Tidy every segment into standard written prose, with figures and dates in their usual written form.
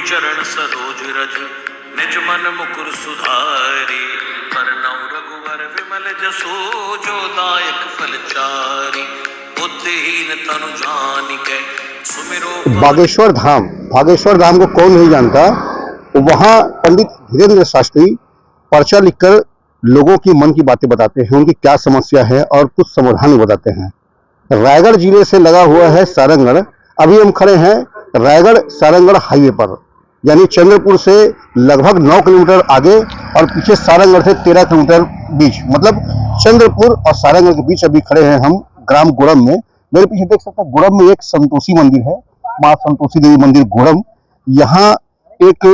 चरण सरोज रज निज मन मुकुर सुधारी, बरनउँ रघुवर विमल जसो जो दायक फलचारी, बुद्धिहीन तनु जानिकै सुमिरो। बागेश्वर धाम को कौन नहीं जानता। वहाँ पंडित धीरेन्द्र शास्त्री पर्चा लिखकर लोगों की मन की बातें बताते हैं, उनकी क्या समस्या है और कुछ समाधान बताते हैं। रायगढ़ जिले से लगा हुआ है सारंगगढ़। अभी हम खड़े हैं रायगढ़ सारंगगढ़ हाईवे पर, यानी चंद्रपुर से लगभग 9 किलोमीटर आगे और पीछे सारंगगढ़ से 13 किलोमीटर बीच, मतलब चंद्रपुर और सारंगगढ़ के बीच अभी खड़े हैं हम ग्राम गोड़म में। मेरे पीछे देख सकते हैं गोड़म में एक संतोषी मंदिर है, माँ संतोषी देवी मंदिर गोड़म। यहाँ एक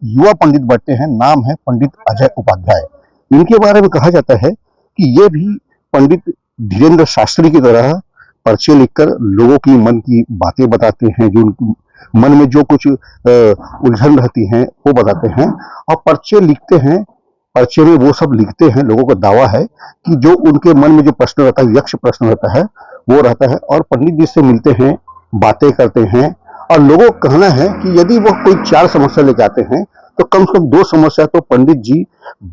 युवा पंडित बैठते हैं, नाम है पंडित अजय उपाध्याय। इनके बारे में कहा जाता है कि ये भी पंडित धीरेन्द्र शास्त्री की तरह पर्चे लिखकर लोगों की मन की बातें बताते हैं, जो उनकी मन में जो कुछ उलझन रहती हैं वो बताते हैं और पर्चे लिखते हैं। पर्चे में वो सब लिखते हैं। लोगों का दावा है कि जो उनके मन में जो प्रश्न रहता है, यक्ष प्रश्न रहता है, वो रहता है और पंडित जी से मिलते हैं, बातें करते हैं। और लोगों का कहना है कि यदि वो कोई 4 समस्या लेके आते हैं तो कम से कम 2 समस्या तो पंडित जी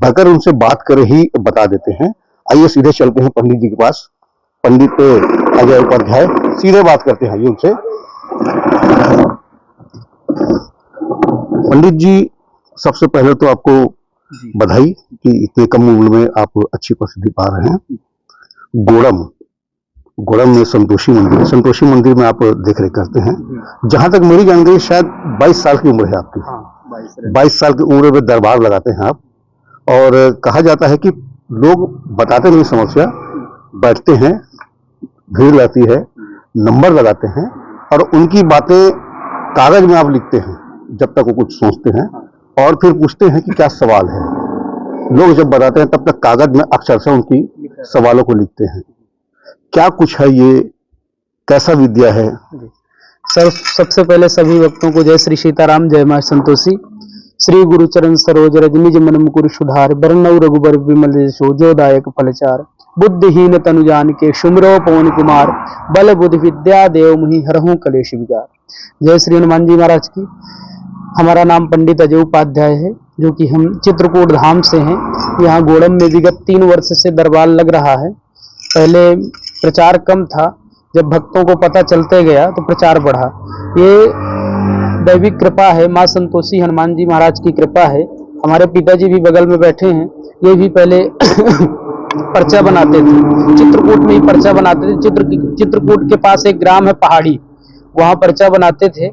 बगैर उनसे बात करे ही बता देते हैं। आइए सीधे चलते हैं पंडित जी के पास। पंडित अजय उपाध्याय, सीधे बात करते हैं उनसे। पंडित जी, सबसे पहले तो आपको बधाई कि इतने कम उम्र में आप अच्छी प्रसिद्धि पा रहे हैं। गोड़म में संतोषी मंदिर में आप देख रेख करते हैं। जहां तक मेरी जानकारी शायद 22 साल की उम्र है आपकी। 22 साल की उम्र में दरबार लगाते हैं आप। और कहा जाता है कि लोग बताते नहीं समस्या, बैठते हैं, भीड़ रहती है, नंबर लगाते हैं और उनकी बातें कागज में आप लिखते हैं जब तक वो कुछ सोचते हैं और फिर पूछते हैं कि क्या सवाल है। लोग जब बताते हैं तब तक कागज में अक्षर से उनकी सवालों को लिखते हैं। क्या कुछ है ये, कैसा विद्या है? सर, सबसे पहले सभी भक्तों को जय श्री सीताराम, जय मां संतोषी। श्री गुरु चरण सरोज रज निज मन मुकुर सुधार, बरनउँ रघुबर विमल जसो जो दायक फलचार, बुद्धिहीन तनु जानिकै सुमिरौ पवन कुमार, बल बुद्धि विद्या देव मुहि हरहु कलेश विकार। जय श्री हनुमान जी महाराज की। हमारा नाम पंडित अजय उपाध्याय है, जो कि हम चित्रकूट धाम से हैं। यहाँ गोड़म में विगत 3 वर्ष से दरबार लग रहा है। पहले प्रचार कम था, जब भक्तों को पता चलते गया तो प्रचार बढ़ा। ये दैविक कृपा है, माँ संतोषी हनुमान जी महाराज की कृपा है। हमारे पिताजी भी बगल में बैठे हैं। ये भी पहले पर्चा बनाते थे, चित्रकूट में ही पर्चा बनाते थे। चित्रकूट के पास एक ग्राम है पहाड़ी, वहाँ पर्चा बनाते थे।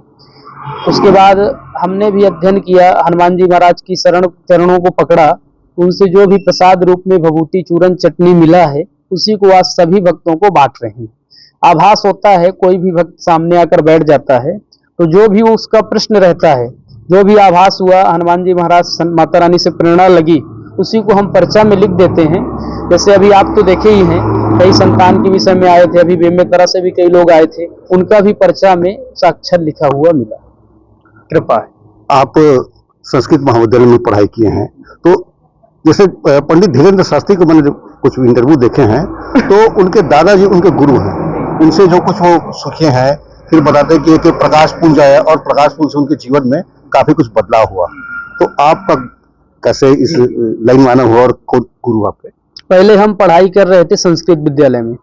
उसके बाद हमने भी अध्ययन किया, हनुमान जी महाराज की चरणों को पकड़ा। उनसे जो भी प्रसाद रूप में भभूति चूरन चटनी मिला है, उसी को आज सभी भक्तों को बांट रहे हैं। आभास होता है, कोई भी भक्त सामने आकर बैठ जाता है तो जो भी उसका प्रश्न रहता है, जो भी आभास हुआ, हनुमान जी महाराज माता रानी से प्रेरणा लगी, उसी को हम पर्चा में लिख देते हैं। जैसे अभी आप तो देखे ही हैं, कई संतान के विषय में आए थे, अभी बेमेतरा से भी कई लोग आए थे, उनका भी पर्चा में साक्षर लिखा हुआ मिला। कृपा है। आप संस्कृत महाविद्यालय में पढ़ाई किए हैं, तो जैसे पंडित धीरेन्द्र शास्त्री को मैंने कुछ इंटरव्यू देखे हैं, तो उनके दादाजी उनके गुरु हैं। उनसे जो कुछ वो सीखे हैं, फिर बताते हैं कि एक प्रकाश पुंज आया और प्रकाश पुंज से उनके जीवन में काफी कुछ बदलाव हुआ। तो आपका कैसे इस लाइन में आना हुआ और कौन गुरु आपके? पहले हम पढ़ाई कर रहे थे संस्कृत विद्यालय में।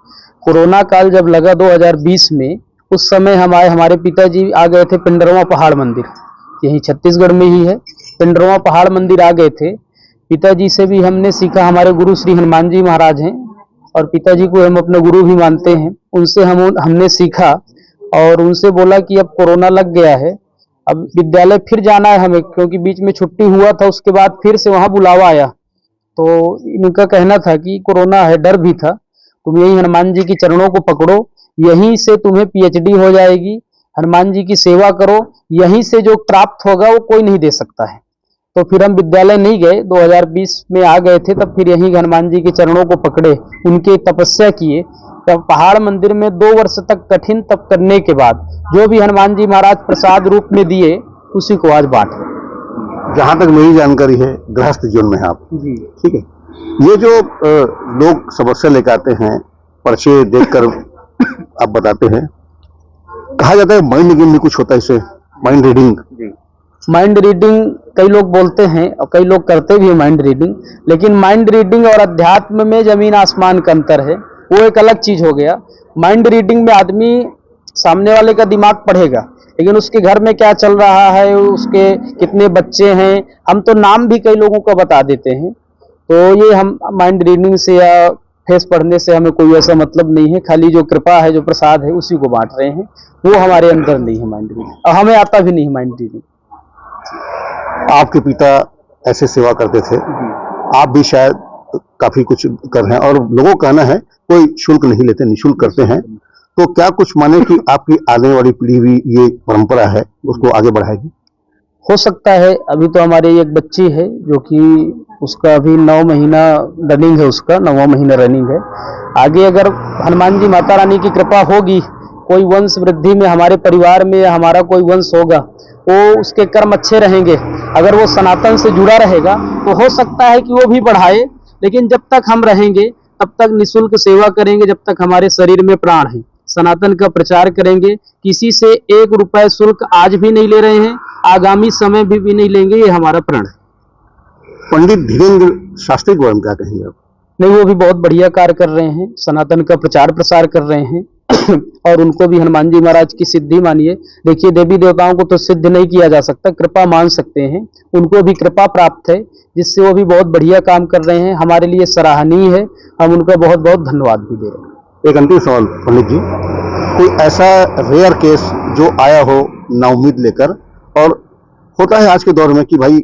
कोरोना काल जब लगा 2020 में, उस समय हमारे पिताजी आ गए थे पिंडरवा पहाड़ मंदिर, यही छत्तीसगढ़ में ही है। पिंडरवा पहाड़ मंदिर आ गए थे। पिताजी से भी हमने सीखा। हमारे गुरु श्री हनुमान जी महाराज हैं और पिताजी को हम अपने गुरु भी मानते हैं। उनसे हमने सीखा और उनसे बोला कि अब कोरोना लग गया है, अब विद्यालय फिर जाना है हमें, क्योंकि बीच में छुट्टी हुआ था, उसके बाद फिर से वहाँ बुलावा आया। तो इनका कहना था कि कोरोना है, डर भी था, तुम यही हनुमान जी की चरणों को पकड़ो, यहीं से तुम्हें पीएचडी हो जाएगी, हनुमान जी की सेवा करो, यहीं से जो प्राप्त होगा वो कोई नहीं दे सकता है। तो फिर हम विद्यालय नहीं गए, 2020 में आ गए थे, तब फिर यहीं हनुमान जी के चरणों को पकड़े, उनके तपस्या किए। तब पहाड़ मंदिर में 2 वर्ष तक कठिन तप करने के बाद जो भी हनुमान जी महाराज प्रसाद रूप में दिए, उसी को आज बांटे। जहां तक मेरी जानकारी है, गृहस्थ जीवन में आप जी, ठीक है। ये जो लोग समस्या लेकर आते हैं, पर्चे देखकर आप बताते हैं, कहा जाता है माइंड गेम में कुछ होता है, इसे माइंड रीडिंग। माइंड रीडिंग कई लोग बोलते हैं और कई लोग करते भी हैं माइंड रीडिंग, लेकिन माइंड रीडिंग और अध्यात्म में जमीन आसमान का अंतर है। वो एक अलग चीज हो गया। माइंड रीडिंग में आदमी सामने वाले का दिमाग पढ़ेगा, लेकिन उसके घर में क्या चल रहा है, उसके कितने बच्चे हैं, हम तो नाम भी कई लोगों का बता देते हैं। तो ये हम माइंड रीडिंग से या फेस पढ़ने से हमें कोई ऐसा मतलब नहीं है। खाली जो कृपा है, जो प्रसाद है, उसी को बांट रहे हैं। वो हमारे अंदर नहीं है माइंड रीडिंग, और हमें आता भी नहीं है माइंड रीडिंग। आपके पिता ऐसे सेवा करते थे, आप भी शायद काफी कुछ कर रहे हैं, और लोगों का कहना है कोई शुल्क नहीं लेते, निःशुल्क करते हैं। तो क्या कुछ माने कि आपकी आने वाली पीढ़ी भी ये परंपरा है उसको आगे बढ़ाएगी? हो सकता है। अभी तो हमारे एक बच्ची है जो कि उसका अभी 9 महीना रनिंग है, उसका 9वां महीना रनिंग है। आगे अगर हनुमान जी माता रानी की कृपा होगी, कोई वंश वृद्धि में हमारे परिवार में या हमारा कोई वंश होगा, वो उसके कर्म अच्छे रहेंगे, अगर वो सनातन से जुड़ा रहेगा तो हो सकता है कि वो भी बढ़ाए। लेकिन जब तक हम रहेंगे तब तक निःशुल्क सेवा करेंगे, जब तक हमारे शरीर में प्राण है। सनातन का प्रचार करेंगे, किसी से 1 रुपए शुल्क आज भी नहीं ले रहे हैं, आगामी समय भी नहीं लेंगे, ये हमारा प्रण है। पंडित धीरेन्द्र शास्त्री के बारे में क्या कहेंगे आप? नहीं, वो भी बहुत बढ़िया कार्य कर रहे हैं, सनातन का प्रचार प्रसार कर रहे हैं। और उनको भी हनुमान जी महाराज की सिद्धि मानिए। देखिए, देवी देवताओं को तो सिद्ध नहीं किया जा सकता, कृपा मान सकते हैं। उनको भी कृपा प्राप्त है, जिससे वो भी बहुत बढ़िया काम कर रहे हैं, हमारे लिए सराहनीय है। हम उनका बहुत बहुत धन्यवाद भी दे रहे हैं। एक अंतिम सवाल पंडित जी, कोई ऐसा रेयर केस जो आया हो नाउम्मीद लेकर, और होता है आज के दौर में कि भाई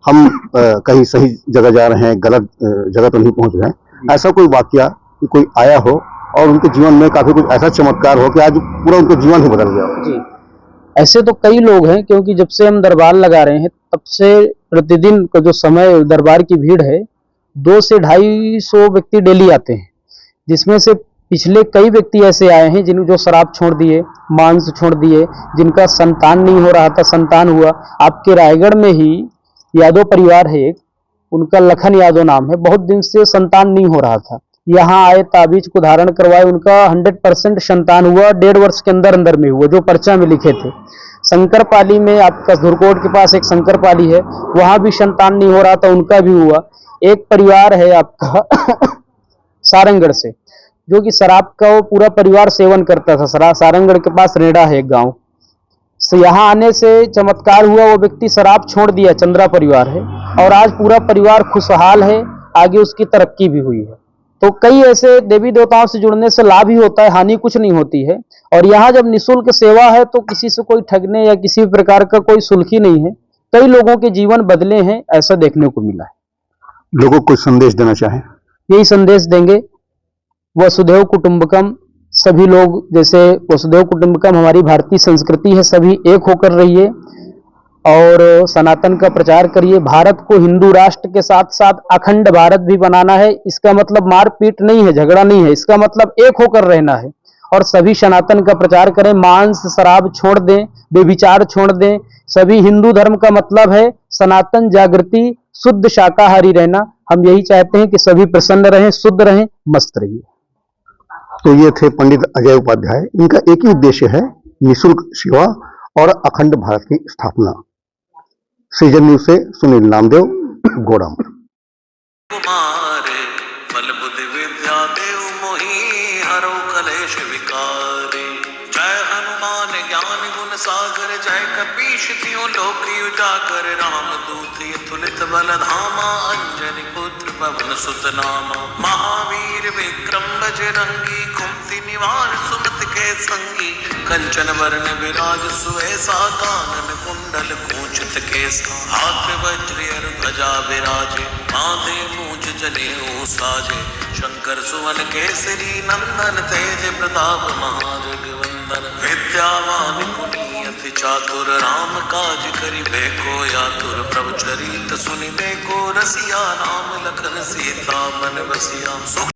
हम कहीं सही जगह जा रहे हैं, गलत जगह तो नहीं पहुंच रहे हैं, ऐसा कोई वाकया कि कोई आया हो और उनके जीवन में काफी कुछ ऐसा चमत्कार हो कि आज पूरा उनका जीवन ही बदल गया हो? जी, ऐसे तो कई लोग हैं, क्योंकि जब से हम दरबार लगा रहे हैं तब से प्रतिदिन का जो समय दरबार की भीड़ है, 200 से 250 व्यक्ति डेली आते हैं, जिसमें से पिछले कई व्यक्ति ऐसे आए हैं जिन जो शराब छोड़ दिए, मांस छोड़ दिए, जिनका संतान नहीं हो रहा था, संतान हुआ। आपके रायगढ़ में ही यादव परिवार है एक, उनका लखन यादव नाम है, बहुत दिन से संतान नहीं हो रहा था। यहाँ आए, ताबीज को धारण करवाए, उनका 100% संतान हुआ, 1.5 वर्ष के अंदर अंदर में हुआ, जो पर्चा में लिखे थे। शंकरपाली में आपका धुरकोट के पास एक शंकरपाली है, वहां भी संतान नहीं हो रहा था, उनका भी हुआ। एक परिवार है आपका सारंगढ़ से, जो कि शराब का वो पूरा परिवार सेवन करता था। सारंगढ़ के पास रेड़ा है एक गांव से, यहाँ आने से चमत्कार हुआ, वो व्यक्ति शराब छोड़ दिया, चंद्रा परिवार है, और आज पूरा परिवार खुशहाल है, आगे उसकी तरक्की भी हुई है। तो कई ऐसे देवी देवताओं से जुड़ने से लाभ ही होता है, हानि कुछ नहीं होती है। और यहाँ जब निःशुल्क सेवा है तो किसी से कोई ठगने या किसी प्रकार का कोई शुल्क ही नहीं है। कई लोगों के जीवन बदले हैं, ऐसा देखने को मिला है। लोगों को कोई संदेश देना चाहें? यही संदेश देंगे, वसुधैव कुटुंबकम। सभी लोग, जैसे वसुधैव कुटुंबकम हमारी भारतीय संस्कृति है, सभी एक होकर रहिए और सनातन का प्रचार करिए। भारत को हिंदू राष्ट्र के साथ साथ अखंड भारत भी बनाना है। इसका मतलब मारपीट नहीं है, झगड़ा नहीं है, इसका मतलब एक होकर रहना है। और सभी सनातन का प्रचार करें, मांस शराब छोड़ दें, बेविचार छोड़ दें। सभी हिंदू धर्म का मतलब है सनातन, जागृति, शुद्ध शाकाहारी रहना। हम यही चाहते हैं कि सभी प्रसन्न रहें, शुद्ध रहें, मस्त रहिए। तो ये थे पंडित अजय उपाध्याय। इनका एक ही उद्देश्य है, निःशुल्क सेवा और अखंड भारत की स्थापना। सृजन न्यूज से सुनील नामदेव, गोड़म। कुमार बल बुद्धि विद्या देव मोहि हरो कलेश विकारे। जय हनुमान ज्ञान गुण सागर, जय कपीश तियों लोक उजागर। राम दूत अतुलित बल धामा, अंजनी पुत्र पवन सुत नामा। महावीर विक्रम बजरंगी, कुमति निवार सुमति के संगी। कंचन वरण विराज सुवेसा, कानन कुंडल कुंचित केसा। हाथ वज्र ध्वजा विराजे, माथे मूंछ जनेऊ साजे। शंकर सुवन केसरी नंदन, तेज प्रताप महाजगवंदन। विद्यावान गुणी अति चातुर, राम काज करिबे को आतुर। प्रभु चरित सुनिबे को रसिया, राम लखन सीता मन बसिया।